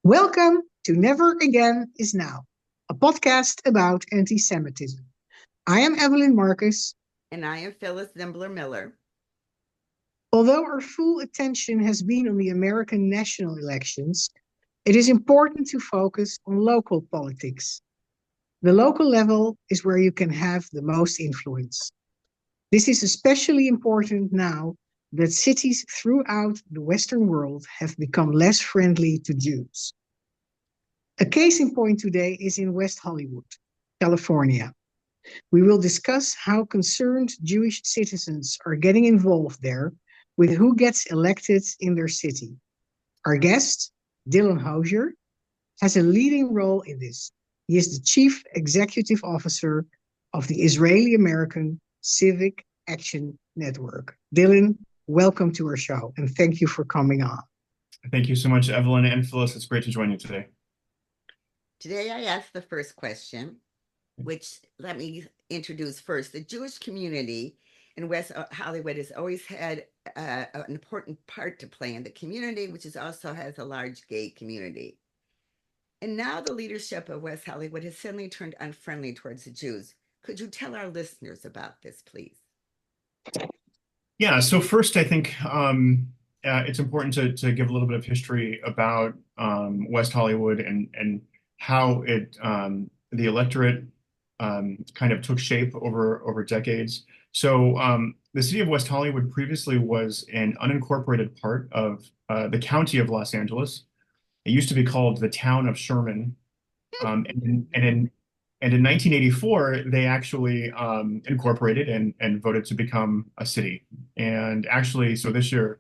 Welcome to Never Again is Now, a podcast about anti Semitism. I am Evelyn Marcus. And I am Phyllis Zimbler Miller. Although our full attention has been on the American national elections, it is important to focus on local politics. The local level is where you can have the most influence. This is especially important now that cities throughout the Western world have become less friendly to Jews. A case in point today is in West Hollywood, California. We will discuss how concerned Jewish citizens are getting involved there with who gets elected in their city. Our guest, Dylan Hosier, has a leading role in this. He is the Chief Executive Officer of the Israeli American Civic Action Network. Dylan, welcome to our show and thank you for coming on. Thank you so much, Evelyn and Phyllis. It's great to join you today. Today I asked the first question, which let me introduce first. The Jewish community in West Hollywood has always had an important part to play in the community, which also has a large gay community. And now the leadership of West Hollywood has suddenly turned unfriendly towards the Jews. Could you tell our listeners about this, please? Yeah, so first, I think it's important to give a little bit of history about West Hollywood and how the electorate kind of took shape over decades. So the city of West Hollywood previously was an unincorporated part of the county of Los Angeles. It used to be called the town of Sherman. And in 1984, they actually incorporated and voted to become a city. And actually, so this year,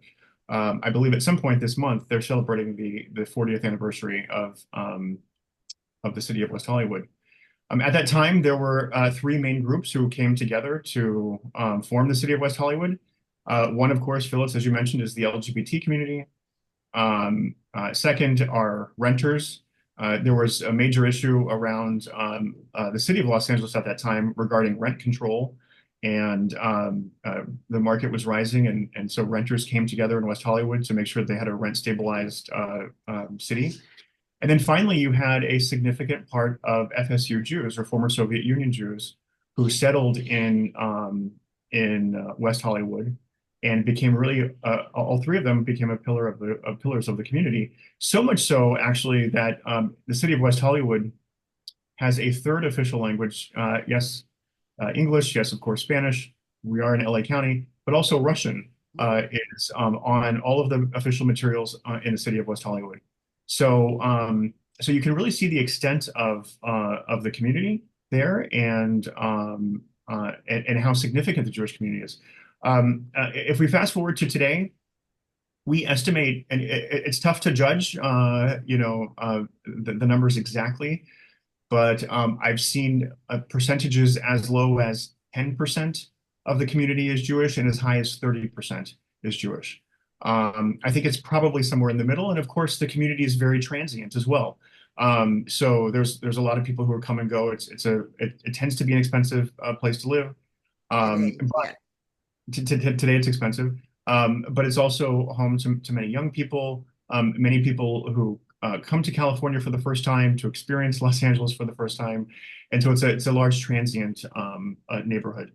I believe at some point this month, they're celebrating the 40th anniversary of the city of West Hollywood. At that time, there were three main groups who came together to form the city of West Hollywood. One, of course, Phyllis, as you mentioned, is the LGBT community. Second are renters. There was a major issue around the city of Los Angeles at that time regarding rent control, and the market was rising, and so renters came together in West Hollywood to make sure they had a rent stabilized city. And then finally, you had a significant part of FSU Jews, or former Soviet Union Jews, who settled in West Hollywood and became really all three of them became a pillar of pillars of the community. So much so, actually, that the city of West Hollywood has a third official language. Yes, English. Yes, of course, Spanish. We are in LA County, but also Russian is on all of the official materials in the city of West Hollywood. So you can really see the extent of the community there and how significant the Jewish community is. If we fast forward to today, we estimate, and it's tough to judge, the numbers exactly, but I've seen percentages as low as 10% of the community is Jewish and as high as 30% is Jewish. I think it's probably somewhere in the middle, and of course, the community is very transient as well. So there's a lot of people who are come and go. It tends to be an expensive place to live. But today it's expensive, but it's also home to many young people, many people who come to California for the first time, to experience Los Angeles for the first time, and so it's a large transient neighborhood.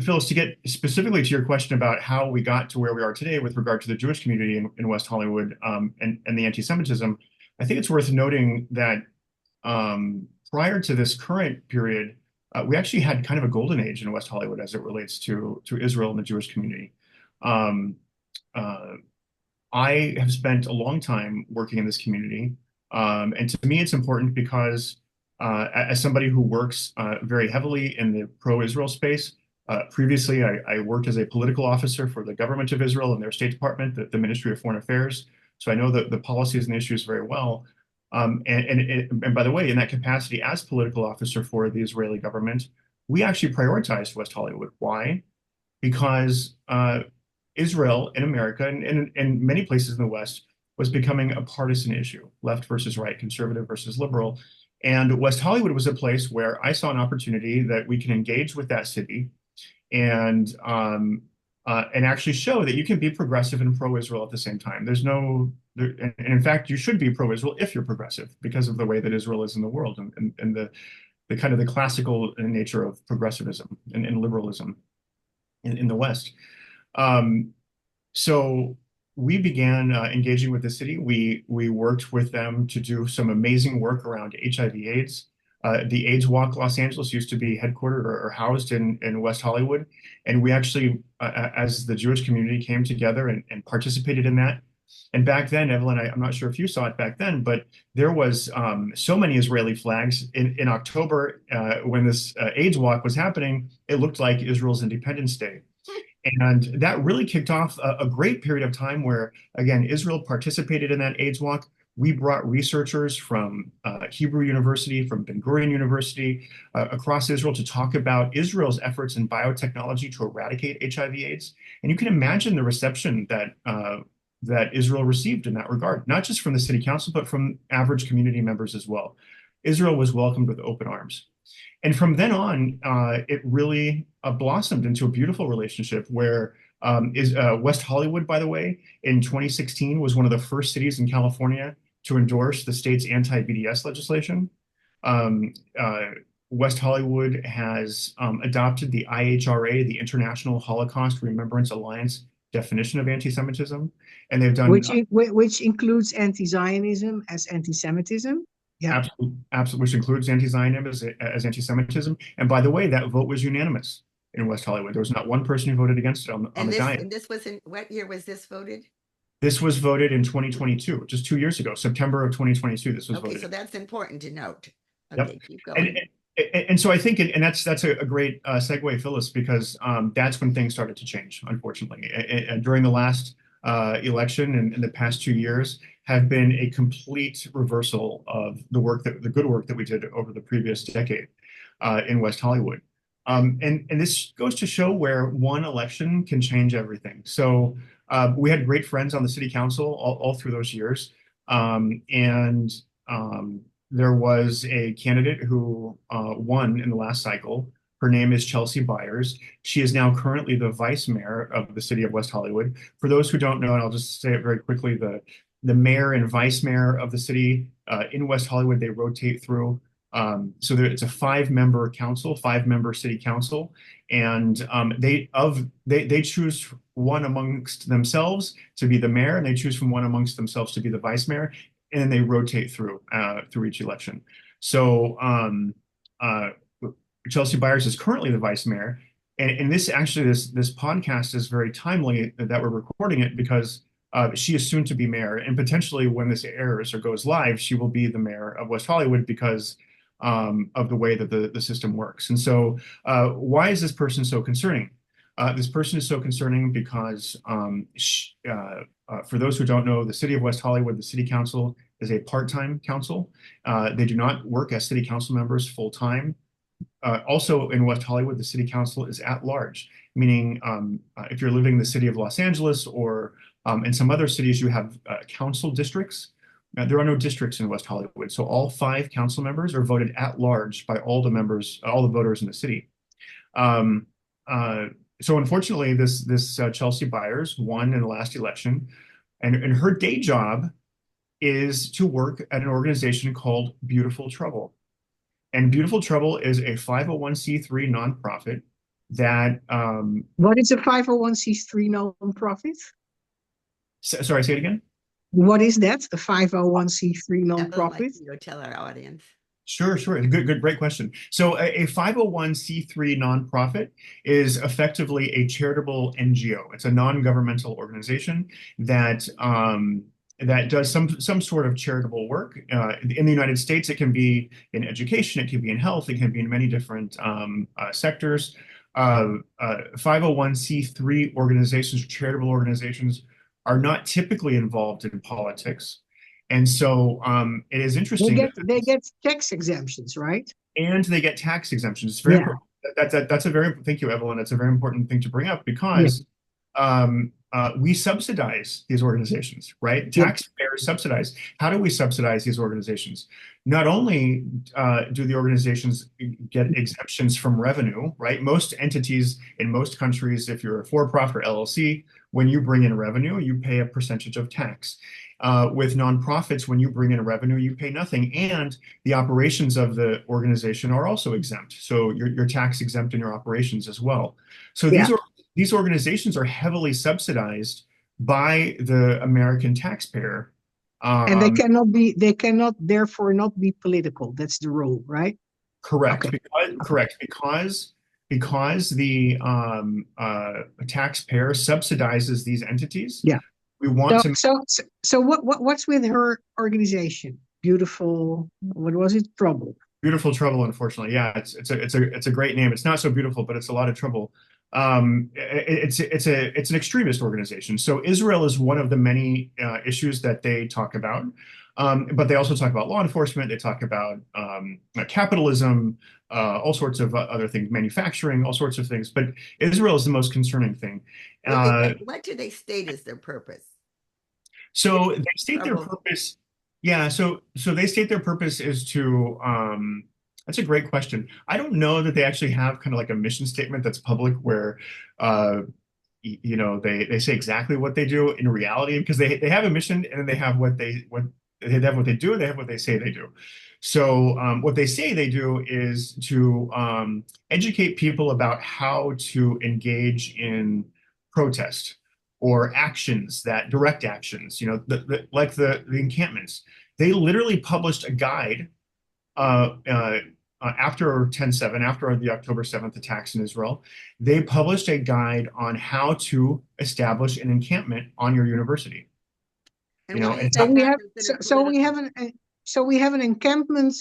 Phyllis, to get specifically to your question about how we got to where we are today with regard to the Jewish community in West Hollywood and the anti-Semitism, I think it's worth noting that prior to this current period, we actually had kind of a golden age in West Hollywood as it relates to Israel and the Jewish community. I have spent a long time working in this community, and to me, it's important because as somebody who works very heavily in the pro-Israel space, previously I worked as a political officer for the government of Israel and their State Department, the Ministry of Foreign Affairs. So I know the policies and issues very well. And by the way, in that capacity as political officer for the Israeli government, we actually prioritized West Hollywood. Why? Because Israel in America and many places in the West was becoming a partisan issue, left versus right, conservative versus liberal. And West Hollywood was a place where I saw an opportunity that we can engage with that city and and actually show that you can be progressive and pro-Israel at the same time. And in fact, you should be pro-Israel if you're progressive because of the way that Israel is in the world and the kind of the classical nature of progressivism and liberalism in the West. Um, so we began engaging with the city. We worked with them to do some amazing work around HIV/AIDS. The AIDS Walk Los Angeles used to be headquartered or housed in West Hollywood, and we actually, as the Jewish community, came together and participated in that. And back then, Evelyn, I'm not sure if you saw it back then, but there was so many Israeli flags in October when this AIDS Walk was happening. It looked like Israel's Independence Day. And that really kicked off a great period of time where, again, Israel participated in that AIDS walk. We brought researchers from Hebrew University, from Ben Gurion University, across Israel to talk about Israel's efforts in biotechnology to eradicate HIV/AIDS. And you can imagine the reception that Israel received in that regard, not just from the city council, but from average community members as well. Israel was welcomed with open arms. And from then on, it really blossomed into a beautiful relationship where West Hollywood, by the way, in 2016 was one of the first cities in California to endorse the state's anti-BDS legislation. Um, uh, West Hollywood has adopted the IHRA, the International Holocaust Remembrance Alliance definition of anti-Semitism, and they've done Which includes anti-Zionism as anti-Semitism. Yeah. absolutely, which includes anti-Zionism as anti-Semitism. And by the way, that vote was unanimous in West Hollywood. There was not one person who voted against it on the diet. And this was in what year was this voted? This was voted in 2022, just 2 years ago, September of 2022. This was Okay, voted. so that's important to note. Yep. Okay, keep going. And so I think, and that's a great segue, Phyllis, because that's when things started to change, unfortunately. During the last election and in the past 2 years have been a complete reversal of the good work that we did over the previous decade in West Hollywood. And this goes to show where one election can change everything. So we had great friends on the city council all through those years. And there was a candidate who won in the last cycle. Her name is Chelsea Byers. She is now currently the vice mayor of the city of West Hollywood. For those who don't know, and I'll just say it very quickly, the mayor and vice mayor of the city in West Hollywood, they rotate through. So it's a five-member council, five-member city council, and they choose one amongst themselves to be the mayor, and they choose from one amongst themselves to be the vice mayor, and then they rotate through each election. So Chelsea Byers is currently the vice mayor, and this podcast is very timely that we're recording it because she is soon to be mayor, and potentially when this airs or goes live, she will be the mayor of West Hollywood because of the way that the system works. And so, why is this person so concerning? This person is so concerning because, for those who don't know, the city of West Hollywood, the city council is a part-time council. They do not work as city council members full-time. Also in West Hollywood, the city council is at large, meaning if you're living in the city of Los Angeles or in some other cities, you have council districts. There are no districts in West Hollywood, so all five council members are voted at large by all the members, all the voters in the city. So unfortunately, this Chelsea Byers won in the last election, and her day job is to work at an organization called Beautiful Trouble. And Beautiful Trouble is a 501c3 nonprofit that What is a 501c3 nonprofit? Sorry, say it again. What is that? A 501c3 Like nonprofit? to go tell our audience. Sure. Great question. So a 501c3 nonprofit is effectively a charitable NGO. It's a non-governmental organization that that does some sort of charitable work. In the United States, it can be in education, it can be in health, it can be in many different sectors. 501c3 organizations, charitable organizations, are not typically involved in politics. And so it is interesting They get tax exemptions, right? and they get tax exemptions. It's very important. That's a very, thank you, Evelyn. That's a very important thing to bring up because we subsidize these organizations, right? Yeah. Taxpayers subsidize. How do we subsidize these organizations? Not only do the organizations get exemptions from revenue, right? Most entities in most countries, if you're a for-profit or LLC, when you bring in revenue, you pay a percentage of tax. With nonprofits, when you bring in revenue, you pay nothing. And the operations of the organization are also exempt. So you're tax exempt in your operations as well. So Yeah. these organizations are heavily subsidized by the American taxpayer. And Um, they cannot therefore not be political. That's the rule, right? correct, Okay. because Okay. because the taxpayer subsidizes these entities. Yeah. We want So to what's with her organization? Beautiful, what was it? Trouble. Beautiful Trouble, unfortunately. Yeah, it's a great name. It's not so beautiful, but it's a lot of trouble. It's an extremist organization. So Israel is one of the many issues that they talk about. But they also talk about law enforcement. They talk about capitalism, all sorts of other things, manufacturing, all sorts of things. But Israel is the most concerning thing. What do they state is their purpose? So they state their Trouble. purpose. Yeah, so they state their purpose is to that's a great question. I don't know that they actually have kind of like a mission statement that's public where uh they say exactly what they do in reality because they have a mission and then they have they have what they do and they have what they say they do. So what they say they do is to educate people about how to engage in protest or actions that direct actions, like the encampments. They literally published a guide uh, uh, after 10/7, after the October 7th attacks in Israel. They published a guide on how to establish an encampment on your university. And why is And So that we not have considered political? so we have an encampment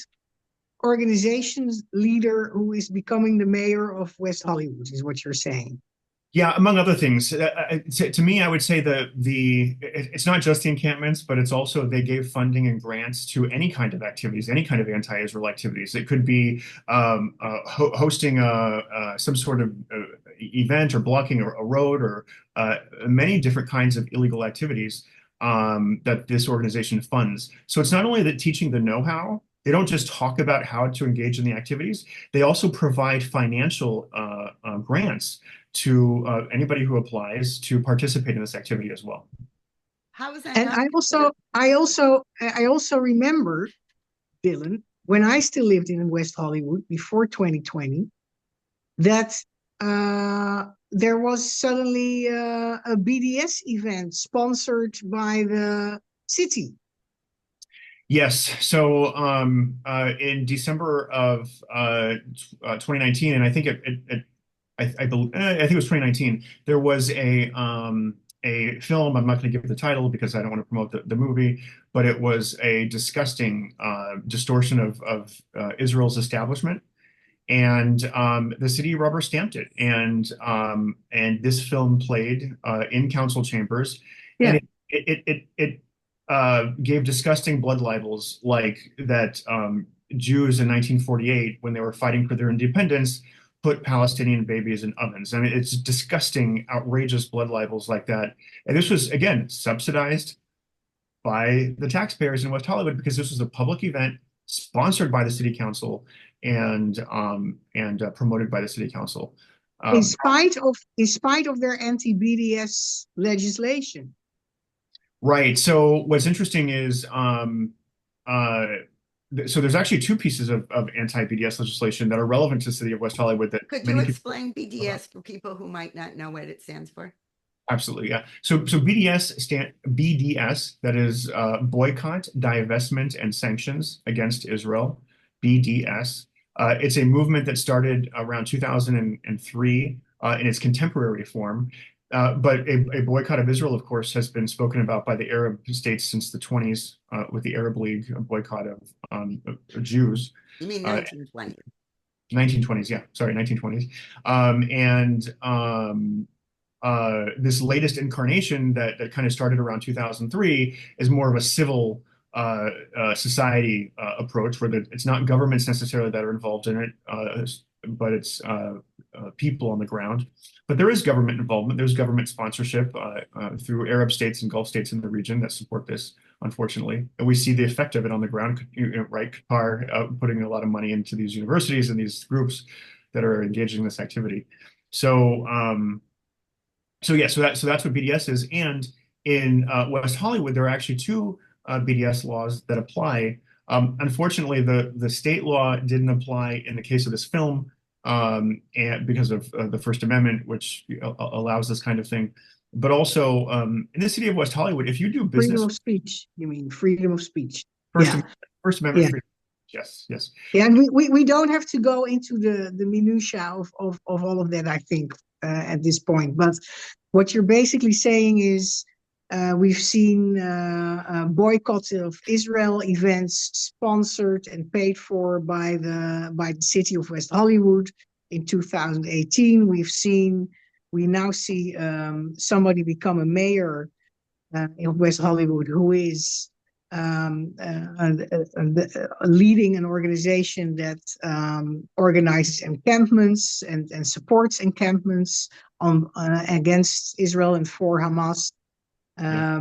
organizations leader who is becoming the mayor of West Hollywood, is what you're saying. yeah, among other things, to me, I would say it's not just the encampments, but it's also they gave funding and grants to any kind of activities, any kind of anti-Israel activities. It could be hosting some sort of event or blocking a road or many different kinds of illegal activities that this organization funds. So it's not only that teaching the know-how. They don't just talk about how to engage in the activities. They also provide financial grants to anybody who applies to participate in this activity as well. How is that And not considered? I also remember, Dylan, when I still lived in West Hollywood before 2020, that there was suddenly a BDS event sponsored by the city. Yes. So in December of 2019, and I think I think it was 2019, there was a film. I'm not going to give the title because I don't want to promote the movie, but it was a disgusting distortion of Israel's establishment. And the city rubber stamped it, and this film played in council chambers, and Yeah. it gave disgusting blood libels like that Jews in 1948, when they were fighting for their independence, put Palestinian babies in ovens. I mean, it's disgusting, outrageous blood libels like that. And this was again subsidized by the taxpayers in West Hollywood because this was a public event sponsored by the city council and promoted by the city council. Um, In spite of their anti-BDS legislation. right. So what's interesting is uh, so there's actually two pieces of anti-BDS legislation that are relevant to the city of West Hollywood that Could you many people explain don't know about. BDS for people who might not know what it stands for? Absolutely, yeah. So BDS, that is boycott, divestment, and sanctions against Israel. BDS. It's a movement that started around 2003 in its contemporary form. But a boycott of Israel, of course, has been spoken about by the Arab states since the 20s with the Arab League, a boycott of Jews. You mean Uh, 1920? 1920s, yeah, sorry, 1920s. And this latest incarnation that kind of started around 2003 is more of a civil society approach where it's not governments necessarily that are involved in it, but it's people on the ground. But there is government involvement. There's government sponsorship through Arab states and Gulf states in the region that support this, unfortunately. And we see the effect of it on the ground, right? Qatar putting a lot of money into these universities and these groups that are engaging in this activity. So, yeah, so that's what BDS is. And in West Hollywood, there are actually two BDS laws that apply. Unfortunately, the state law didn't apply in the case of this film, and because of the First Amendment, which allows this kind of thing. But also in the city of West Hollywood, if you do Freedom business, of speech. You mean freedom of speech? First Yeah, Amendment, First Amendment yeah, freedom. Yes, yes. yeah. And we don't have to go into the minutia of all of that, I think, at this point. But what you're basically saying is we've seen boycotts of Israel events sponsored and paid for by the city of West Hollywood in 2018. We now see somebody become a mayor in West Hollywood who is leading an organization that organizes encampments and supports encampments against Israel and for Hamas. Yeah.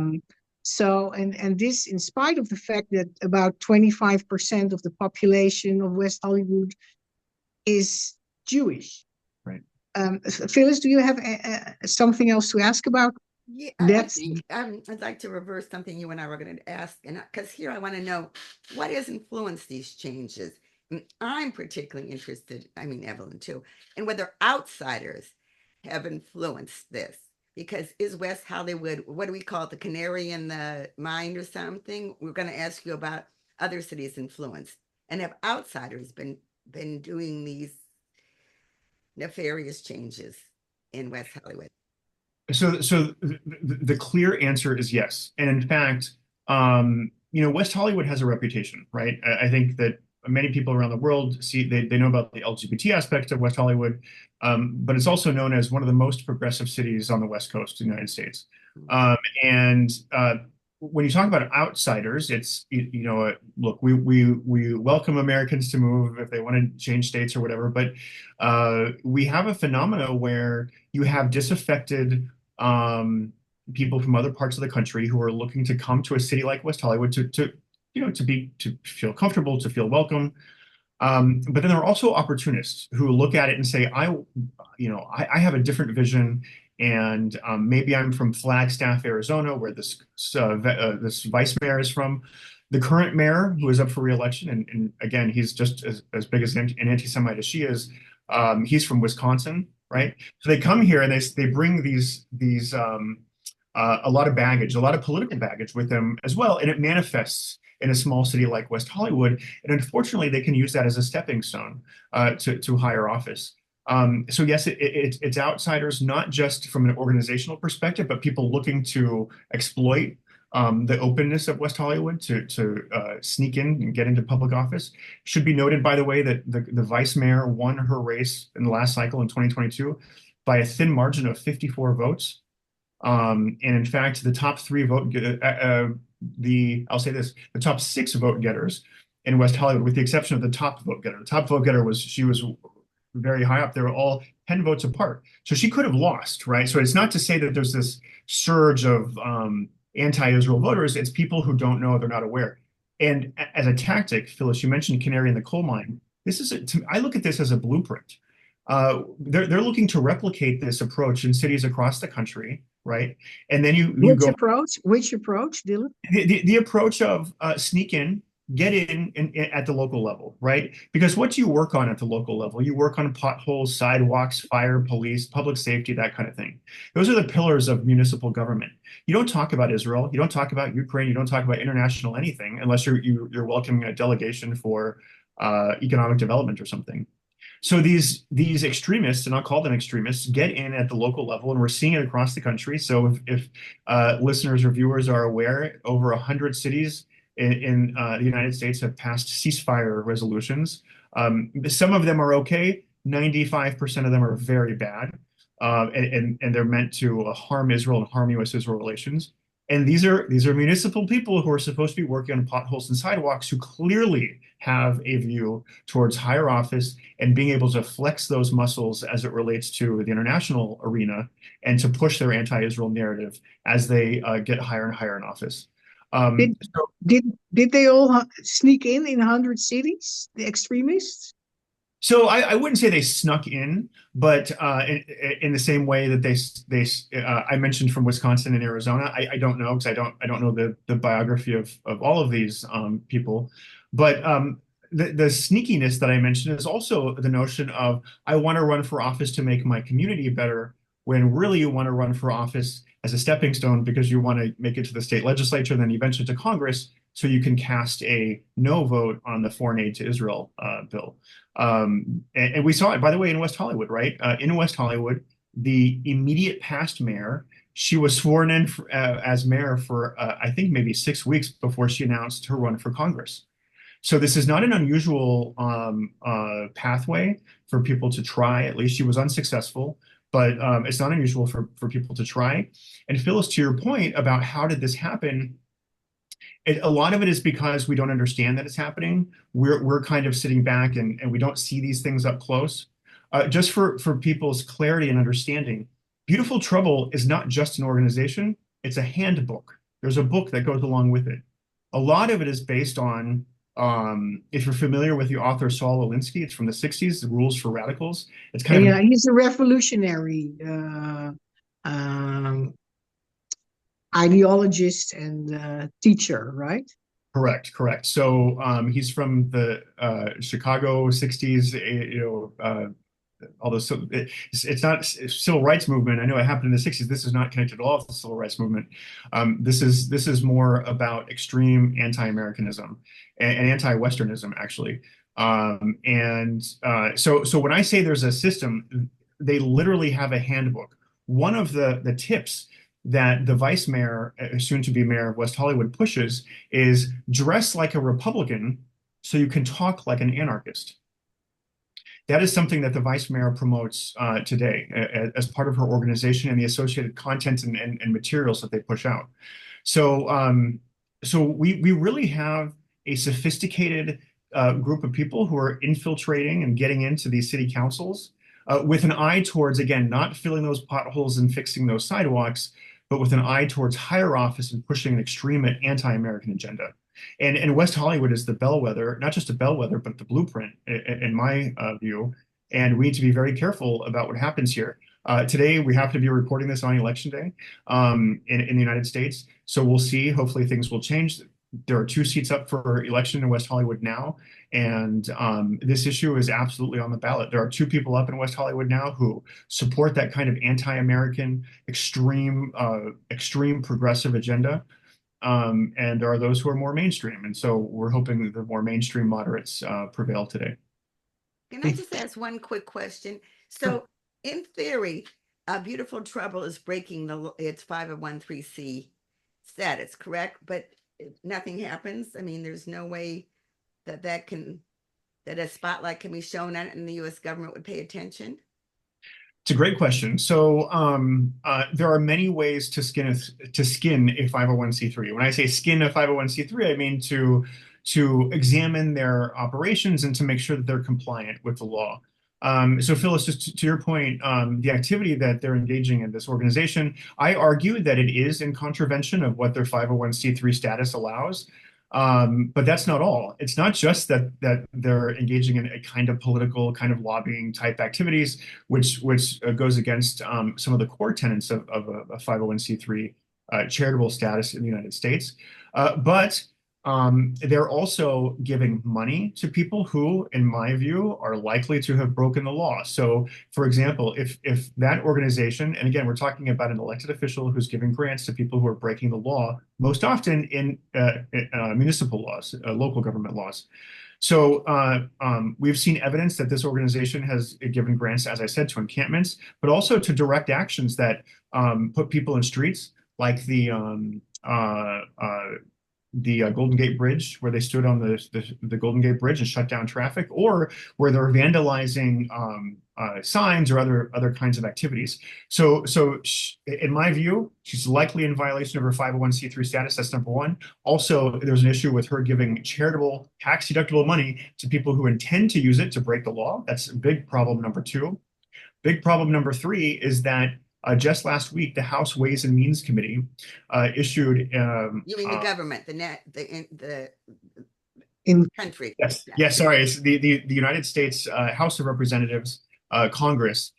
And this, in spite of the fact that about 25% of the population of West Hollywood is Jewish. Right. Phyllis, do you have something else to ask about? Yeah, I That's think I'd like to reverse something you and I were going to ask, and because here I want to know what has influenced these changes. And I'm particularly interested, I mean, Evelyn too, in whether outsiders have influenced this. Because is West Hollywood, what do we call it, the canary in the mine or something? We're going to ask you about other cities' influence, and have outsiders been doing these nefarious changes in West Hollywood? So the clear answer is yes. And in fact, West Hollywood has a reputation, right? I think that many people around the world they know about the LGBT aspect of West Hollywood, but it's also known as one of the most progressive cities on the West Coast of the United States. And when you talk about outsiders, it's look, we welcome Americans to move if they want to change states or whatever, but we have a phenomena where you have disaffected people from other parts of the country who are looking to come to a city like West Hollywood to feel comfortable, to feel welcome. But then there are also opportunists who look at it and say, I have a different vision, and maybe I'm from Flagstaff, Arizona, where this vice mayor is from. The current mayor, who is up for reelection, and again, he's just as big as an anti-Semite as she is. He's from Wisconsin, right? So they come here and they bring these a lot of baggage, a lot of political baggage with them as well, and it manifests in a small city like West Hollywood. And unfortunately, they can use that as a stepping stone to higher office. So yes, it's outsiders, not just from an organizational perspective, but people looking to exploit the openness of West Hollywood to sneak in and get into public office. Should be noted, by the way, that the vice mayor won her race in the last cycle in 2022 by a thin margin of 54 votes. And in fact, the top three I'll say this, the top six vote getters in West Hollywood, with the exception of the top vote getter. The top vote getter was very high up. They were all 10 votes apart. So she could have lost, right? So it's not to say that there's this surge of anti-Israel voters. It's people who don't know, they're not aware. And as a tactic, Phyllis, you mentioned canary in the coal mine. I look at this as a blueprint. They're looking to replicate this approach in cities across the country, right? And then you which go approach? Which approach, Dylan? the approach of sneak in, get in at the local level, right? Because what do you work on at the local level? You work on potholes, sidewalks, fire, police, public safety, that kind of thing. Those are the pillars of municipal government. You don't talk about Israel. You don't talk about Ukraine. You don't talk about international anything unless you're welcoming a delegation for economic development or something. So these extremists, and I'll call them extremists, get in at the local level, and we're seeing it across the country. So if listeners or viewers are aware, over 100 cities in the United States have passed ceasefire resolutions. Some of them are okay. 95% of them are very bad, and they're meant to harm Israel and harm U.S.-Israel relations. And these are municipal people who are supposed to be working on potholes and sidewalks who clearly have a view towards higher office and being able to flex those muscles as it relates to the international arena and to push their anti-Israel narrative as they get higher and higher in office. Did So did they all sneak in 100 cities, the extremists? I wouldn't say they snuck in, but in the same way that I mentioned from Wisconsin and Arizona, I don't know because I don't know the biography of all of these people, but the sneakiness that I mentioned is also the notion of I want to run for office to make my community better, when really you want to run for office as a stepping stone because you want to make it to the state legislature, then eventually to Congress, so you can cast a no vote on the foreign aid to Israel bill. And we saw it, by the way, in West Hollywood, right? In West Hollywood, the immediate past mayor, she was sworn in as mayor for, I think, maybe 6 weeks before she announced her run for Congress. So this is not an unusual pathway for people to try. At least she was unsuccessful, but it's not unusual for people to try. And Phyllis, to your point about how did this happen, a lot of it is because we don't understand that it's happening. We're kind of sitting back and we don't see these things up close. Just for people's clarity and understanding, Beautiful Trouble is not just an organization, it's a handbook. There's a book that goes along with it. A lot of it is based on, if you're familiar with the author Saul Alinsky, it's from the 60s, The Rules for Radicals. It's kind of Yeah, he's a revolutionary um, ideologist and teacher, right? correct, correct. So he's from the Chicago 60s, although it's not civil rights movement. I know it happened in the 60s. This is not connected at all to the civil rights movement. This is more about extreme anti-Americanism and anti-Westernism, actually. So when I say there's a system, they literally have a handbook. One of the tips that the vice mayor, soon to be mayor of West Hollywood, pushes is dress like a Republican so you can talk like an anarchist. That is something that the vice mayor promotes today as part of her organization and the associated content and materials that they push out. So, we really have a sophisticated group of people who are infiltrating and getting into these city councils with an eye towards, again, not filling those potholes and fixing those sidewalks, but with an eye towards higher office and pushing an extreme anti-American agenda. And West Hollywood is the bellwether, not just a bellwether, but the blueprint, in my view. And we need to be very careful about what happens here. Today, we have to be recording this on Election Day in the United States. So we'll see. Hopefully, things will change. There are 2 seats up for election in West Hollywood now. And this issue is absolutely on the ballot. There are 2 people up in West Hollywood now who support that kind of anti-American, extreme progressive agenda. And there are those who are more mainstream. And so we're hoping that the more mainstream moderates prevail today. Can I just ask one quick question? So, in theory, Beautiful Trouble is breaking its 501(c) status, correct? But nothing happens. I mean, there's no way that a spotlight can be shown on it and the U.S. government would pay attention. It's a great question. So there are many ways to skin a 501(c)(3). When I say skin a 501(c)(3), I mean to examine their operations and to make sure that they're compliant with the law. So Phyllis, just to your point, the activity that they're engaging in, this organization, I argue that it is in contravention of what their 501(c)(3) status allows. But that's not all. It's not just that they're engaging in a kind of political, kind of lobbying type activities, which goes against some of the core tenets of a 501(c)(3) charitable status in the United States. But they're also giving money to people who, in my view, are likely to have broken the law. So, for example, if that organization, and again, we're talking about an elected official who's giving grants to people who are breaking the law, most often in municipal laws, local government laws. So we've seen evidence that this organization has given grants, as I said, to encampments, but also to direct actions that put people in streets, like the Golden Gate Bridge, where they stood on the Golden Gate Bridge and shut down traffic, or where they're vandalizing signs or other kinds of activities. In my view, she's likely in violation of her 501(c)(3) status. That's number one. Also, there's an issue with her giving charitable, tax-deductible money to people who intend to use it to break the law. That's a big problem number two. Big problem number three is that just last week, the House Ways and Means Committee issued. You mean the government, the In country? Yes, yes. Sorry, it's the United States House of Representatives Congress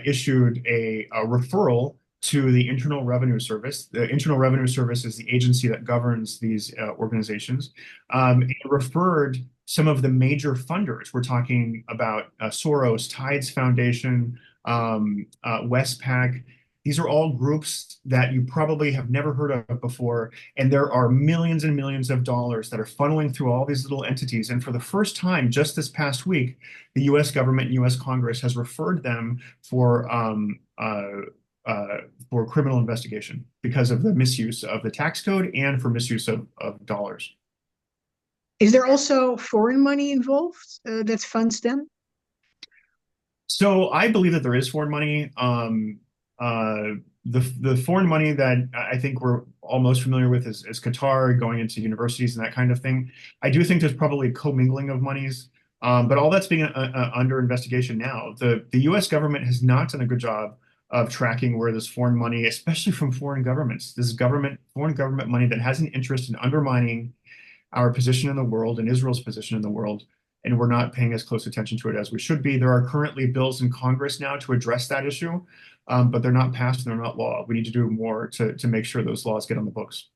issued a referral to the Internal Revenue Service. The Internal Revenue Service is the agency that governs these organizations. It referred some of the major funders. We're talking about Soros, Tides Foundation, Westpac. These are all groups that you probably have never heard of before, and there are millions and millions of dollars that are funneling through all these little entities. And for the first time, just this past week, the U.S. government and U.S. Congress has referred them for criminal investigation because of the misuse of the tax code and for misuse of dollars. Is there also foreign money involved that funds them? So I believe that there is foreign money. The foreign money that I think we're all most familiar with is Qatar going into universities and that kind of thing. I do think there's probably commingling of monies, but all that's being under investigation now. The U.S. government has not done a good job of tracking where this foreign money, especially from foreign governments, this foreign government money that has an interest in undermining our position in the world and Israel's position in the world, and we're not paying as close attention to it as we should be. There are currently bills in Congress now to address that issue, but they're not passed and they're not law. We need to do more to make sure those laws get on the books.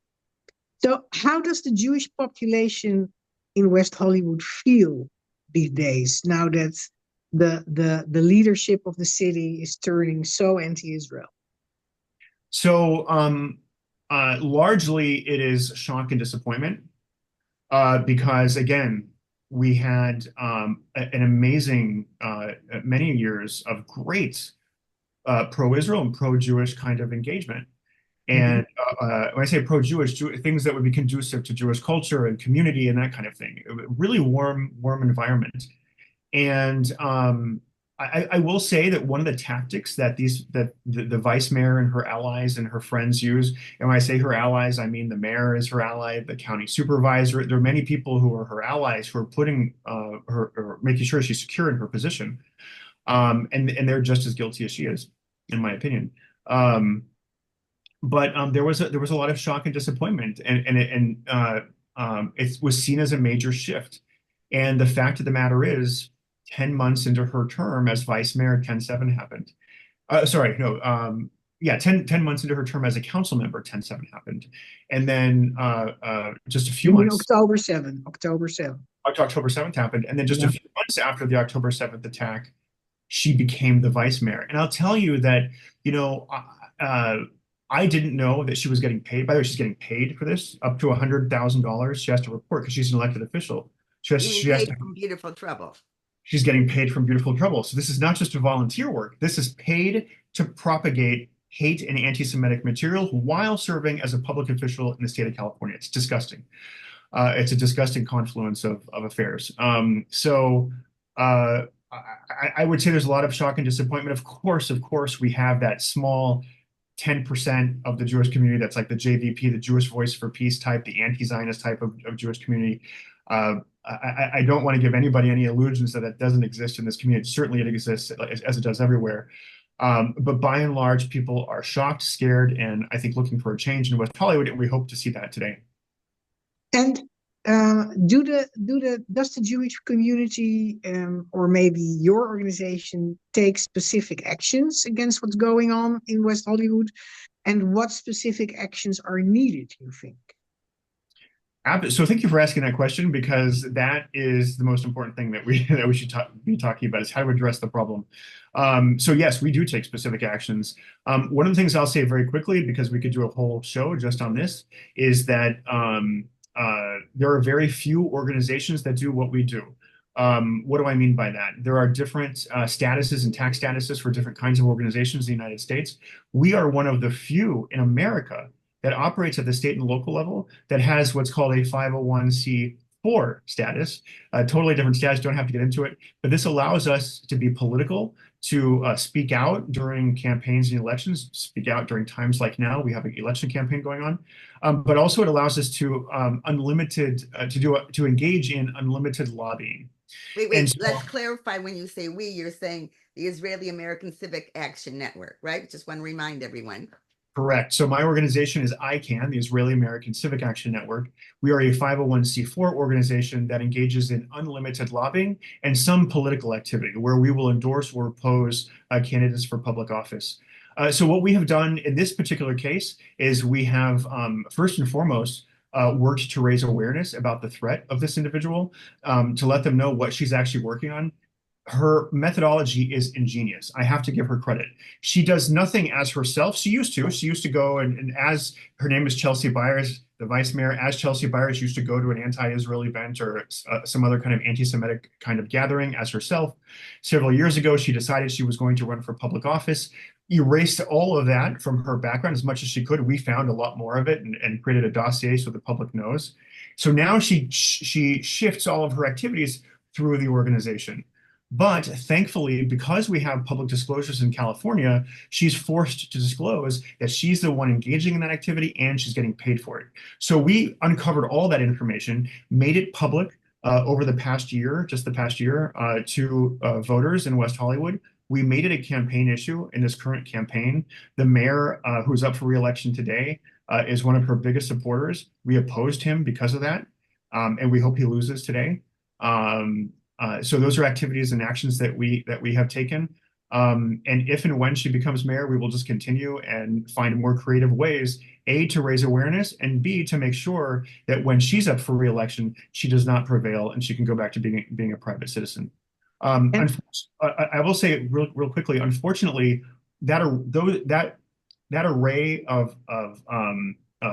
So how does the Jewish population in West Hollywood feel these days now that the leadership of the city is turning so anti-Israel? So largely it is shock and disappointment because again, we had an amazing many years of great pro-Israel and pro-Jewish kind of engagement. And when I say pro-Jewish, things that would be conducive to Jewish culture and community and that kind of thing. Really warm environment. And I will say that one of the tactics that the vice mayor and her allies and her friends use, and when I say her allies, I mean the mayor is her ally, the county supervisor. There are many people who are her allies who are putting her or making sure she's secure in her position, and they're just as guilty as she is, in my opinion. But there was a lot of shock and disappointment, and it was seen as a major shift. And the fact of the matter is, 10 months into her term as vice mayor, 10/7 happened. Sorry, no, yeah, 10 months into her term as a council member, 10/7 happened. And then just a few months. October 7th. October 7th. October 7th happened. And then just a few months after the October 7th attack, she became the vice mayor. And I'll tell you that, I didn't know that she was getting paid. By the way, she's getting paid for this, up to $100,000 she has to report because she's an elected official. She has to from Beautiful Trouble. She's getting paid from Beautiful Trouble. So this is not just a volunteer work. This is paid to propagate hate and anti-Semitic material while serving as a public official in the state of California. It's disgusting. It's a disgusting confluence of affairs. I would say there's a lot of shock and disappointment. Of course, we have that small 10% of the Jewish community that's like the JVP, the Jewish Voice for Peace type, the anti-Zionist type of Jewish community. I don't want to give anybody any illusions that it doesn't exist in this community. Certainly it exists as it does everywhere. But by and large, people are shocked, scared, and I think looking for a change in West Hollywood, and we hope to see that today. And does the Jewish community or maybe your organization take specific actions against what's going on in West Hollywood? And what specific actions are needed, you think? So thank you for asking that question, because that is the most important thing that we should be talking about, is how to address the problem. So yes, we do take specific actions. One of the things I'll say very quickly, because we could do a whole show just on this, is that there are very few organizations that do what we do. What do I mean by that? There are different statuses and tax statuses for different kinds of organizations in the United States. We are one of the few in America that operates at the state and local level that has what's called a 501(c)(4) status, a totally different status, don't have to get into it, but this allows us to be political, to speak out during campaigns and elections, speak out during times like now. We have an election campaign going on, but also it allows us to to engage in unlimited lobbying. And Wait, so, let's clarify. When you say we, you're saying the Israeli American Civic Action Network, right? Just want to remind everyone. correct. So my organization is ICANN, the Israeli American Civic Action Network. We are a 501c4 organization that engages in unlimited lobbying and some political activity where we will endorse or oppose candidates for public office. So what we have done in this particular case is we have first and foremost worked to raise awareness about the threat of this individual, to let them know what she's actually working on. Her methodology is ingenious. I have to give her credit. She does nothing as herself. She used to. She used to go and as her name is Chelsea Byers, the vice mayor, as Chelsea Byers used to go to an anti-Israel event or some other kind of anti-Semitic kind of gathering as herself. Several years ago, she decided she was going to run for public office, erased all of that from her background as much as she could. We found a lot more of it and created a dossier so the public knows. So now she shifts all of her activities through the organization. But thankfully, because we have public disclosures in California, she's forced to disclose that she's the one engaging in that activity and she's getting paid for it. So we uncovered all that information, made it public over the past year, just the past year, to voters in West Hollywood. We made it a campaign issue in this current campaign. The mayor, who's up for re-election today, is one of her biggest supporters. We opposed him because of that, and we hope he loses today. So those are activities and actions that we have taken. And if and when she becomes mayor, we will just continue and find more creative ways, A, to raise awareness, and B, to make sure that when she's up for re-election, she does not prevail and she can go back to being a private citizen. I will say real quickly, unfortunately, that array of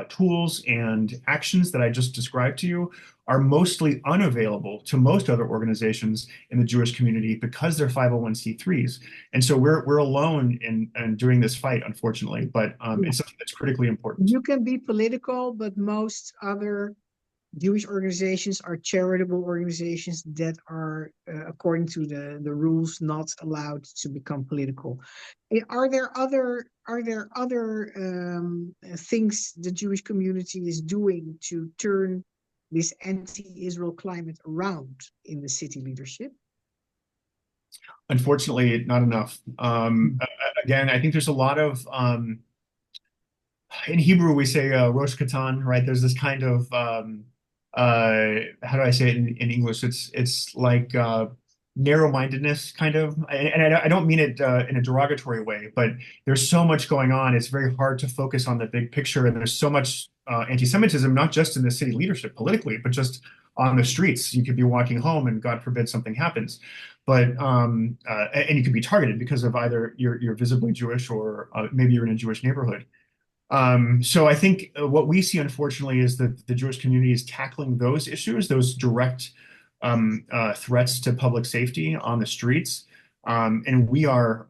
tools and actions that I just described to you are mostly unavailable to most other organizations in the Jewish community because they're 501c3s. And so we're alone in doing this fight, unfortunately, but it's something that's critically important. You can be political, but most other Jewish organizations are charitable organizations that are, according to the rules, not allowed to become political. Are there other things the Jewish community is doing to turn this anti-Israel climate around in the city leadership? Unfortunately, not enough. Again, I think there's a lot of in Hebrew we say Rosh Katan, right? There's this kind of how do I say it in English? It's like narrow-mindedness, kind of, and I don't mean it in a derogatory way, but there's so much going on. It's very hard to focus on the big picture, and there's so much anti-Semitism, not just in the city leadership politically, but just on the streets. You could be walking home, and God forbid something happens, but and you could be targeted because of either you're visibly Jewish or maybe you're in a Jewish neighborhood. So I think what we see, unfortunately, is that the Jewish community is tackling those issues, those direct threats to public safety on the streets, and we are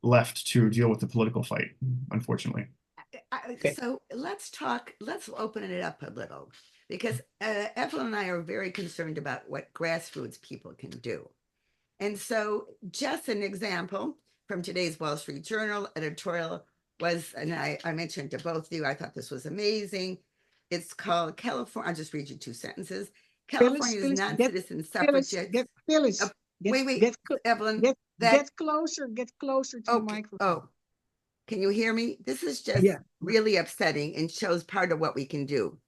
left to deal with the political fight, unfortunately. So let's open it up a little, because Evelyn and I are very concerned about what grassroots people can do. And so just an example from today's Wall Street Journal editorial was, and I mentioned to both of you, I thought this was amazing. It's called California. I'll just read you two sentences. California's non-citizen suffragettes. Wait, Evelyn. Get closer to the microphone. Oh, can you hear me? This is just really upsetting and shows part of what we can do.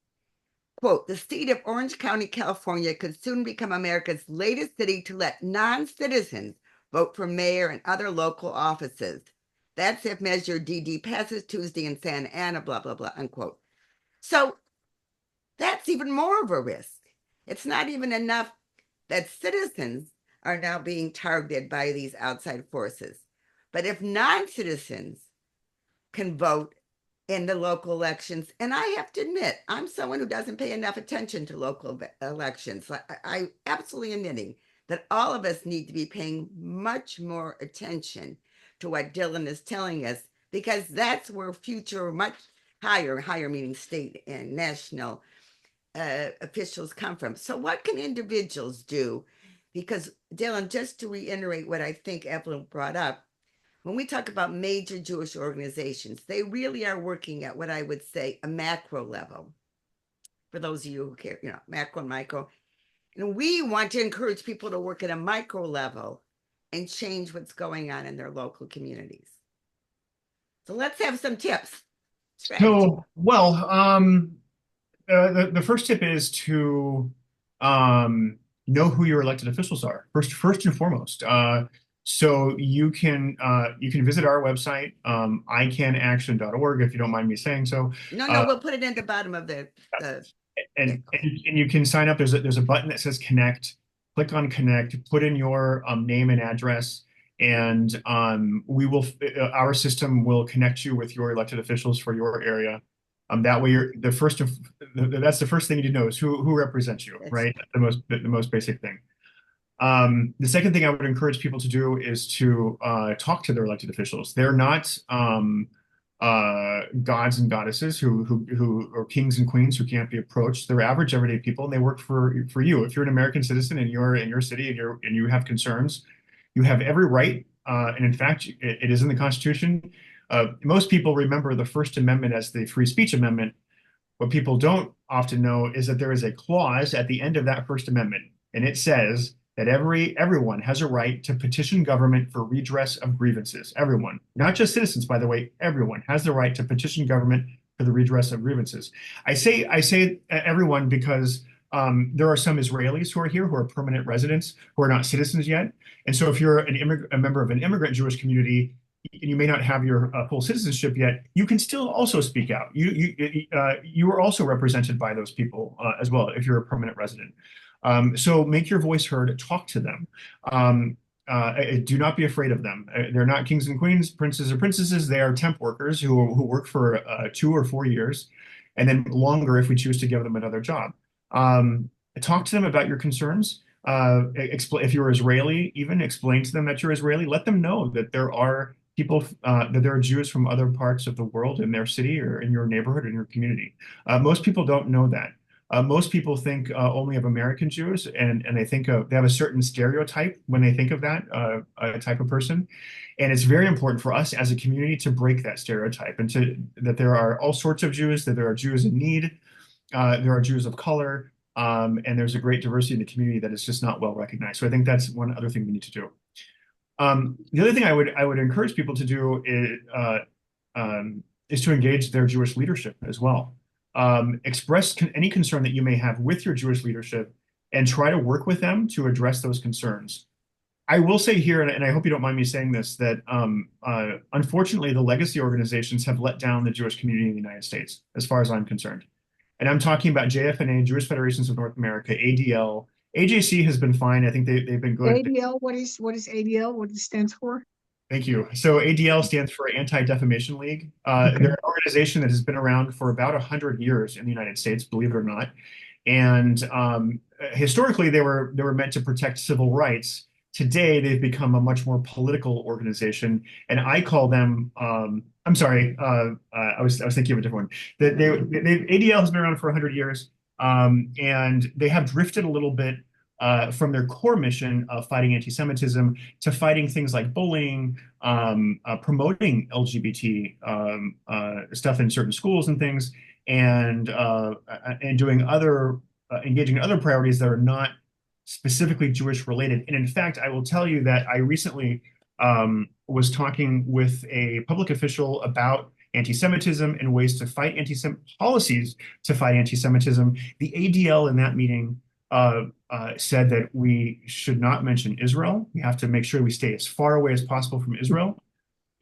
Quote, the state of Orange County, California could soon become America's latest city to let non-citizens vote for mayor and other local offices. That's if Measure DD passes Tuesday in Santa Ana, blah, blah, blah, unquote. So that's even more of a risk. It's not even enough that citizens are now being targeted by these outside forces. But if non-citizens can vote in the local elections, and I have to admit, I'm someone who doesn't pay enough attention to local elections. I absolutely admitting that all of us need to be paying much more attention to what Dylan is telling us, because that's where future much higher meaning state and national officials come from. So what can individuals do Because Dylan, just to reiterate what I think Evelyn brought up, when we talk about major Jewish organizations, they really are working at what I would say a macro level. For those of you who care, macro and micro. And we want to encourage people to work at a micro level and change what's going on in their local communities. So let's have some tips. Strategy. So, well, the first tip is to know who your elected officials are first and foremost. So you can visit our website, icanaction.org, if you don't mind me saying so. No, we'll put it in the bottom of the and you can sign up. There's a button that says connect. Click on connect. Put in your name and address, and our system will connect you with your elected officials for your area. That way, that's the first thing you need to know is who represents you, right? The most basic thing. The second thing I would encourage people to do is to talk to their elected officials. They're not gods and goddesses who or kings and queens who can't be approached. They're average everyday people, and they work for you. If you're an American citizen and you're in your city and you have concerns, you have every right. And in fact, it is in the Constitution. Most people remember the First Amendment as the Free Speech Amendment. What people don't often know is that there is a clause at the end of that First Amendment, and it says that everyone has a right to petition government for redress of grievances. Everyone, not just citizens, by the way, everyone has the right to petition government for the redress of grievances. I say everyone because there are some Israelis who are here who are permanent residents who are not citizens yet. And so if you're a member of an immigrant Jewish community, and you may not have your full citizenship yet, you can still also speak out. You are also represented by those people as well if you're a permanent resident. So make your voice heard, talk to them. Do not be afraid of them. They're not kings and queens, princes or princesses. They are temp workers who work for 2 or 4 years, and then longer if we choose to give them another job. Talk to them about your concerns. If you're Israeli, even explain to them that you're Israeli. Let them know that there are people, that there are Jews from other parts of the world in their city or in your neighborhood, in your community. Most people don't know that. Most people think only of American Jews, and they have a certain stereotype when they think of that type of person. And it's very important for us as a community to break that stereotype and that there are all sorts of Jews, that there are Jews in need, there are Jews of color, and there's a great diversity in the community that is just not well recognized. So I think that's one other thing we need to do. The other thing I would encourage people to do is to engage their Jewish leadership as well. Express any concern that you may have with your Jewish leadership and try to work with them to address those concerns. I will say here, and I hope you don't mind me saying this, that unfortunately, the legacy organizations have let down the Jewish community in the United States, as far as I'm concerned. And I'm talking about JFNA, Jewish Federations of North America, ADL. AJC has been fine. I think they've been good. ADL, what is ADL? What it stands for? Thank you. So ADL stands for Anti-Defamation League. Okay. They're an organization that has been around for about 100 years in the United States, believe it or not. And historically, they were meant to protect civil rights. Today, they've become a much more political organization, and I call them. I'm sorry, I was thinking of a different one. ADL has been around for 100 years, and they have drifted a little bit from their core mission of fighting anti-Semitism to fighting things like bullying, promoting LGBT stuff in certain schools and things, and doing engaging in other priorities that are not specifically Jewish related. And in fact, I will tell you that I recently was talking with a public official about anti-Semitism and ways to fight policies to fight anti-Semitism. The ADL in that meeting said that we should not mention Israel. We have to make sure we stay as far away as possible from Israel,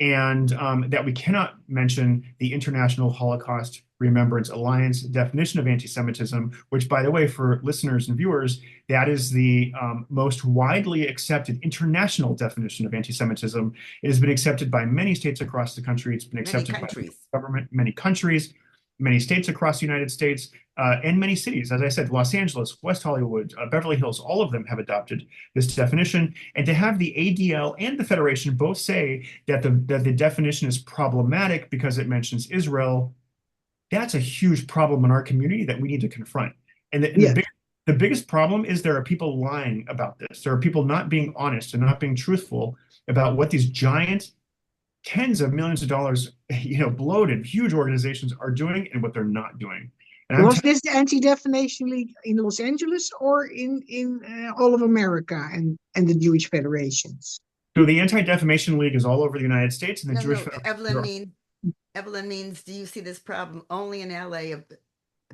and that we cannot mention the International Holocaust Remembrance Alliance definition of anti-Semitism, which, by the way, for listeners and viewers, that is the most widely accepted international definition of anti-Semitism. It has been accepted by many states across the country. It's been accepted by the government, many countries, many states across the United States, and many cities. As I said, Los Angeles, West Hollywood, Beverly Hills, all of them have adopted this definition. And to have the ADL and the Federation both say that the definition is problematic because it mentions Israel, that's a huge problem in our community that we need to confront. And the The biggest problem is there are people lying about this. There are people not being honest and not being truthful about what these giant tens of millions of dollars, bloated, huge organizations are doing and what they're not doing. And I'm Was this the Anti-Defamation League in Los Angeles or in all of America and the Jewish federations? so the Anti-Defamation League is all over the United States, and the No, Jewish no, Federation. Evelyn means, do you see this problem only in LA, of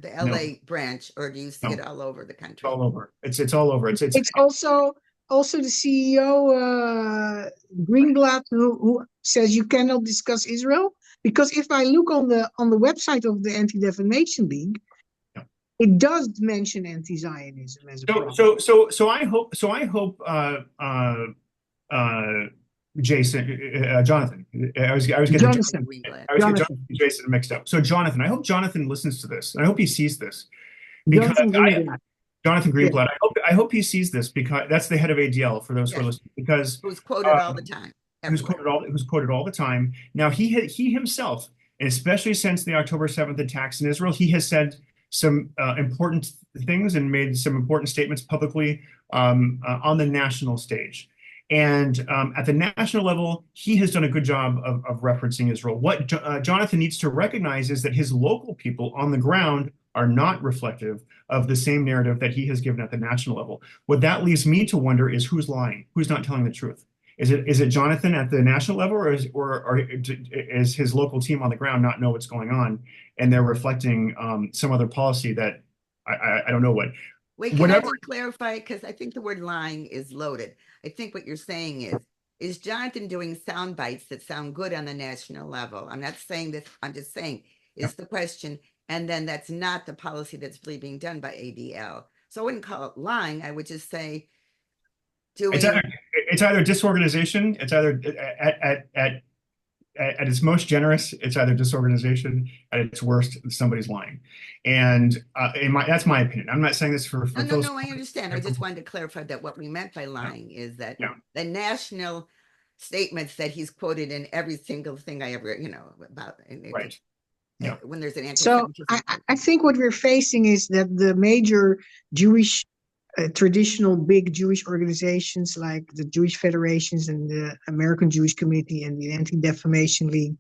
the No, LA branch, or do you see no, it all over the it's country? all over. It's all over. It's It's also the CEO Greenblatt who says you cannot discuss Israel, because if I look on the website of the Anti-Defamation League, yeah. it does mention anti-Zionism as a So problem. so I hope uh, Jason, Jonathan. I was getting Jonathan, Greenblatt. Jonathan and Jason mixed up. So Jonathan, I hope Jonathan listens to this, and I hope he sees this because Jonathan Greenblatt. Jonathan Yeah. Greenblatt. I hope he sees this because that's the head of ADL for those who are Yes, listening. Because who's quoted all the time, everywhere. who's quoted all the time. Now he himself, and especially since the October 7th attacks in Israel, he has said some important things and made some important statements publicly on the national stage. And at the national level, he has done a good job of referencing Israel. What Jonathan needs to recognize is that his local people on the ground are not reflective of the same narrative that he has given at the national level. What that leaves me to wonder is who's lying, who's not telling the truth. Is it Jonathan at the national level, or is his local team on the ground not know what's going on, and they're reflecting some other policy that I don't know what. Wait, can I Whatever. just clarify? Because I think the word lying is loaded. I think what you're saying is Jonathan doing sound bites that sound good on the national level? I'm not saying this, I'm just saying, is the question. And then that's not the policy that's really being done by ADL. So I wouldn't call it lying. I would just say It's doing. either it's either disorganization. It's either at its most generous, it's either disorganization. At its worst, somebody's lying. And that's my opinion. I'm not saying this for Phil's. No, I understand. I just wanted to clarify that what we meant by lying is that Yeah. the national statements that he's quoted in every single thing I ever, about. Right. Yeah. When there's an So anti-Semitism. I think what we're facing is that the major Jewish, traditional big Jewish organizations like the Jewish Federations and the American Jewish Committee and the Anti-Defamation League,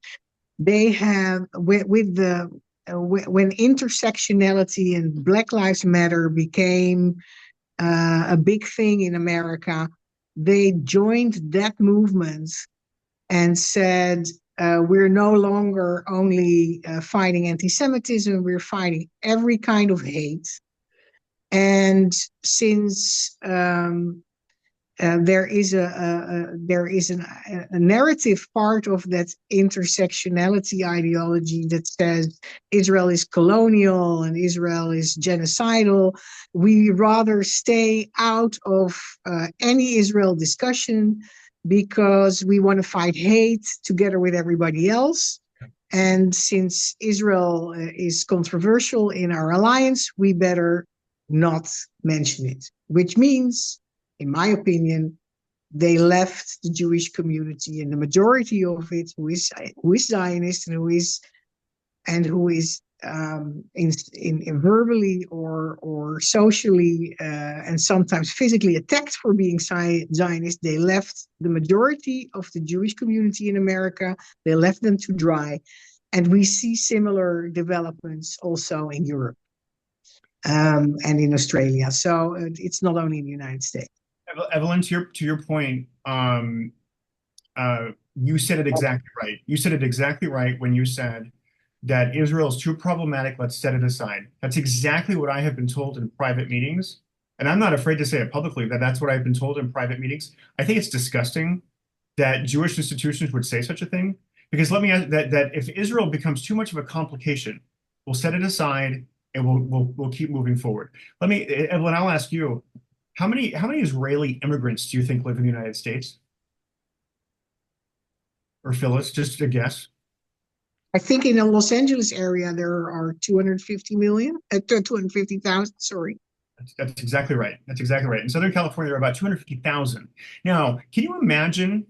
they have with the when intersectionality and Black Lives Matter became a big thing in America, they joined that movement and said, we're no longer only fighting anti-Semitism, we're fighting every kind of hate. And since there is a narrative part of that intersectionality ideology that says Israel is colonial and Israel is genocidal, we rather stay out of any Israel discussion because we want to fight hate together with everybody else. And since Israel is controversial in our alliance, we better not mention it, which means, in my opinion, they left the Jewish community, and the majority of it, who is Zionist and who is in verbally or socially and sometimes physically attacked for being Zionist, they left the majority of the Jewish community in America. They left them to dry, and we see similar developments also in Europe and in Australia. So it's not only in the United States. Evelyn, to your point, you said it exactly right. You said it exactly right when you said that Israel is too problematic. Let's set it aside. That's exactly what I have been told in private meetings, and I'm not afraid to say it publicly. That's what I've been told in private meetings. I think it's disgusting that Jewish institutions would say such a thing. Because let me ask that if Israel becomes too much of a complication, we'll set it aside and we'll keep moving forward. Evelyn, I'll ask you. How many Israeli immigrants do you think live in the United States? Or Phyllis, just a guess. I think in the Los Angeles area there are 250,000. Sorry. That's exactly right. That's exactly right. In Southern California, there are about 250,000. Now, can you imagine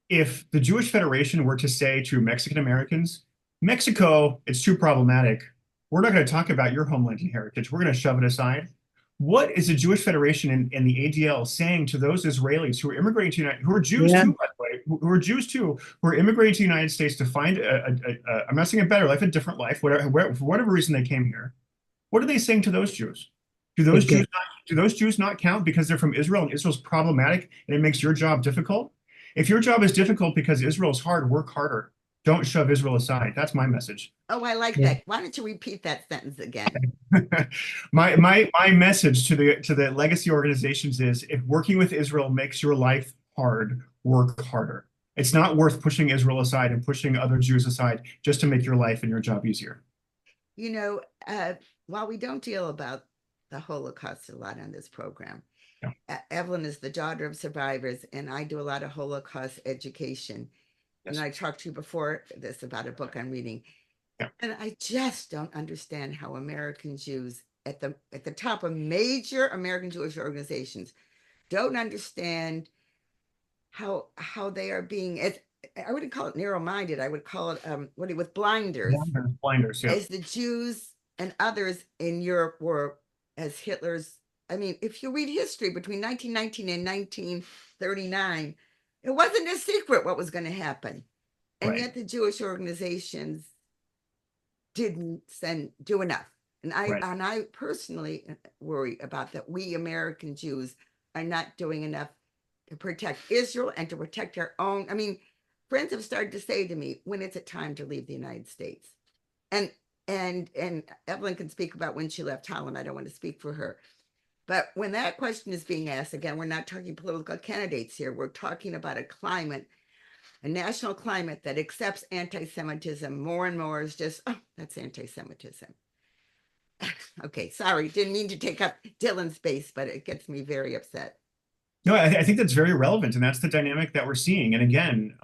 if the Jewish Federation were to say to Mexican Americans, Mexico, it's too problematic. We're not going to talk about your homeland and heritage. We're going to shove it aside. What is the Jewish Federation and the ADL saying to those Israelis who are immigrating to United, who are Jews Yeah, too, by the way, who are Jews too, who are immigrating to the United States to find I'm not saying a better life, a different life, whatever, for whatever reason they came here. What are they saying to those Jews? Do those okay. Jews not count because they're from Israel and Israel's problematic and it makes your job difficult? If your job is difficult because Israel's hard, work harder. Don't shove Israel aside. That's my message. Oh, I like Yeah. that. Why don't you repeat that sentence again? My message to the legacy organizations is if working with Israel makes your life hard, work harder. It's not worth pushing Israel aside and pushing other Jews aside just to make your life and your job easier. You know, while we don't deal about the Holocaust a lot on this program, Yeah. Evelyn is the daughter of survivors, and I do a lot of Holocaust education. And Yes. I talked to you before this about a book I'm reading. Yeah. And I just don't understand how American Jews at the top of major American Jewish organizations don't understand how they are being, as I wouldn't call it narrow-minded, I would call it with blinders, Blinders. Yeah. as the Jews and others in Europe were, as Hitler's. I mean, if you read history between 1919 and 1939, it wasn't a secret what was going to happen. And Right. yet the Jewish organizations didn't do enough. Right. And I personally worry about that we American Jews are not doing enough to protect Israel and to protect our own. I mean, friends have started to say to me, when is it time to leave the United States? And and Evelyn can speak about when she left Holland. I don't want to speak for her. But when that question is being asked, again, we're not talking political candidates here. We're talking about a climate, a national climate that accepts anti-Semitism more and more is just, oh, that's anti-Semitism. Okay, sorry, didn't mean to take up Dylan's space, but it gets me very upset. No, I think that's very relevant, and that's the dynamic that we're seeing. And again,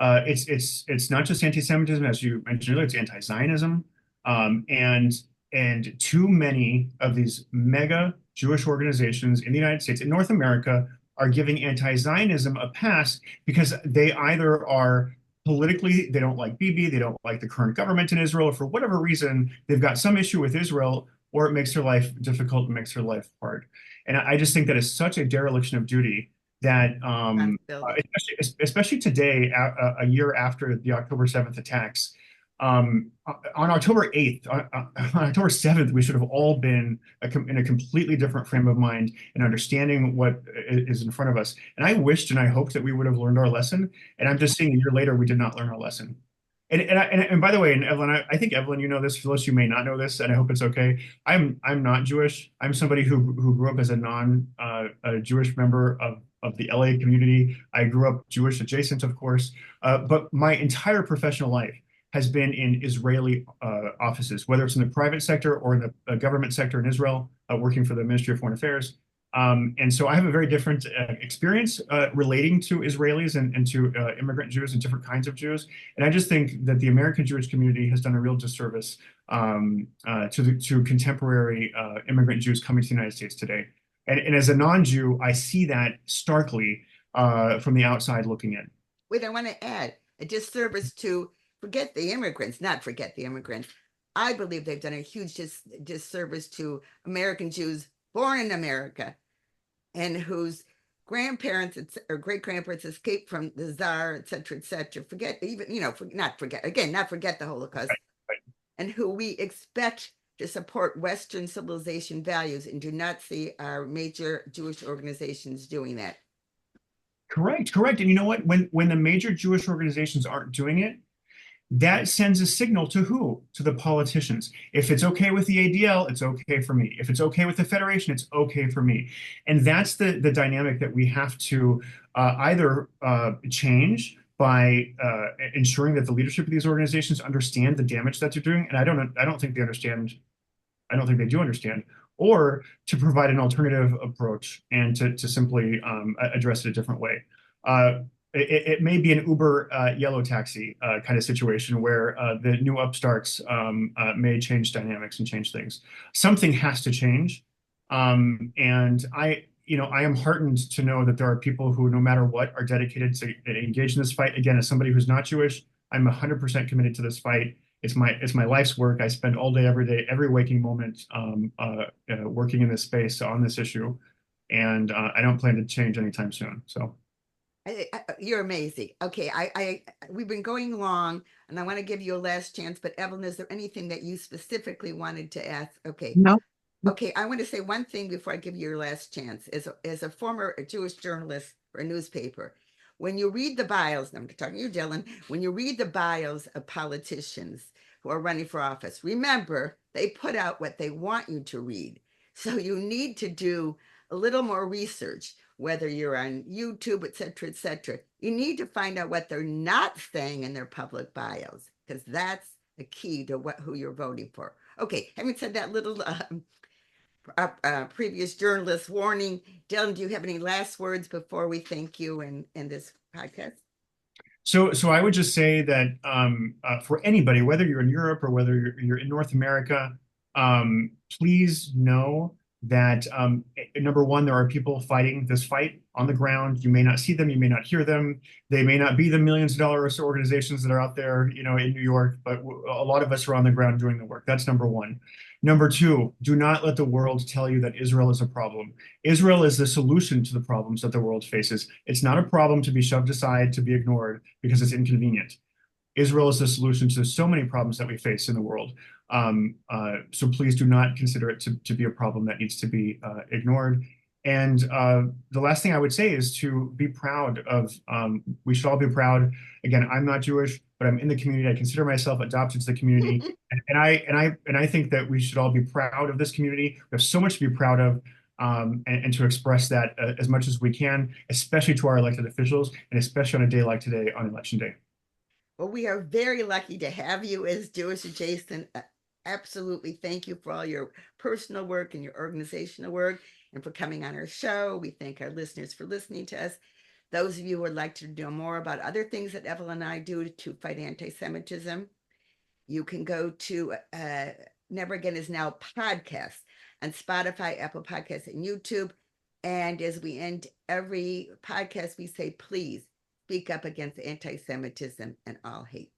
it's not just anti-Semitism, as you mentioned earlier; it's anti-Zionism, and too many of these mega Jewish organizations in the United States, in North America, are giving anti-Zionism a pass because they either are politically, they don't like Bibi, they don't like the current government in Israel, or for whatever reason, they've got some issue with Israel, or it makes their life difficult and makes their life hard. And I just think that is such a dereliction of duty that, Responsibility. especially today, a year after the October 7th attacks, on October 8th, on October 7th, we should have all been in a completely different frame of mind and understanding what is in front of us. And I wished and I hoped that we would have learned our lesson. And I'm just seeing a year later, we did not learn our lesson. And by the way, and Evelyn, I think Evelyn, you know this. Phyllis, you may not know this, and I hope it's okay. I'm not Jewish. I'm somebody who grew up as a non a Jewish member of the LA community. I grew up Jewish adjacent, of course, but my entire professional life has been in Israeli offices, whether it's in the private sector or in the government sector in Israel, working for the Ministry of Foreign Affairs. And so I have a very different experience relating to Israelis and to immigrant Jews and different kinds of Jews. And I just think that the American Jewish community has done a real disservice to contemporary immigrant Jews coming to the United States today. And as a non-Jew, I see that starkly from the outside looking in. Wait, I want to add a disservice to forget the immigrants, not forget the immigrants. I believe they've done a huge disservice to American Jews born in America and whose grandparents or great grandparents escaped from the czar, et cetera, et cetera. Forget even, not forget the Holocaust, and who we expect to support Western civilization values and do not see our major Jewish organizations doing that. Correct. And you know what? When the major Jewish organizations aren't doing it, that sends a signal to who? To the politicians. If it's okay with the ADL, it's okay for me. If it's okay with the Federation, it's okay for me. And that's the dynamic that we have to either change by ensuring that the leadership of these organizations understand the damage that they're doing. And I don't think they understand. I don't think they do understand. Or to provide an alternative approach and to simply address it a different way. It may be an Uber yellow taxi kind of situation where the new upstarts may change dynamics and change things. Something has to change. And I am heartened to know that there are people who, no matter what, are dedicated to engage in this fight. Again, as somebody who's not Jewish, I'm 100% committed to this fight. it's my life's work. I spend all day, every day, every waking moment working in this space on this issue, and I don't plan to change anytime soon. So. You're amazing. Okay, we've been going long, and I want to give you a last chance. But Evelyn, is there anything that you specifically wanted to ask? Okay, No. okay. I want to say one thing before I give you your last chance. As a former Jewish journalist for a newspaper, when you read the bios, and I'm talking to you, Dylan. When you read the bios of politicians who are running for office, remember they put out what they want you to read. So you need to do a little more research, whether you're on YouTube, et cetera, you need to find out what they're not saying in their public bios, because that's the key to who you're voting for. Okay, having said that little previous journalist warning, Dylan, do you have any last words before we thank you and end this podcast? So I would just say that for anybody, whether you're in Europe or whether you're in North America, please know that number one, there are people fighting this fight on the ground. You may not see them, you may not hear them. They may not be the millions of dollars organizations that are out there, in New York, but a lot of us are on the ground doing the work. That's number one. Number two, do not let the world tell you that Israel is a problem. Israel is the solution to the problems that the world faces. It's not a problem to be shoved aside, to be ignored because it's inconvenient. Israel is the solution to so many problems that we face in the world. So please do not consider it to be a problem that needs to be ignored. And the last thing I would say is to be proud of, we should all be proud. Again, I'm not Jewish, but I'm in the community. I consider myself adopted to the community. And I think that we should all be proud of this community. We have so much to be proud of. And to express that as much as we can, especially to our elected officials, and especially on a day like today, on Election Day. Well, we are very lucky to have you as Jewish adjacent. Absolutely. Thank you for all your personal work and your organizational work and for coming on our show. We thank our listeners for listening to us. Those of you who would like to know more about other things that Evelyn and I do to fight anti-Semitism, you can go to Never Again Is Now podcast on Spotify, Apple Podcasts, and YouTube. And as we end every podcast, we say, please speak up against anti-Semitism and all hate.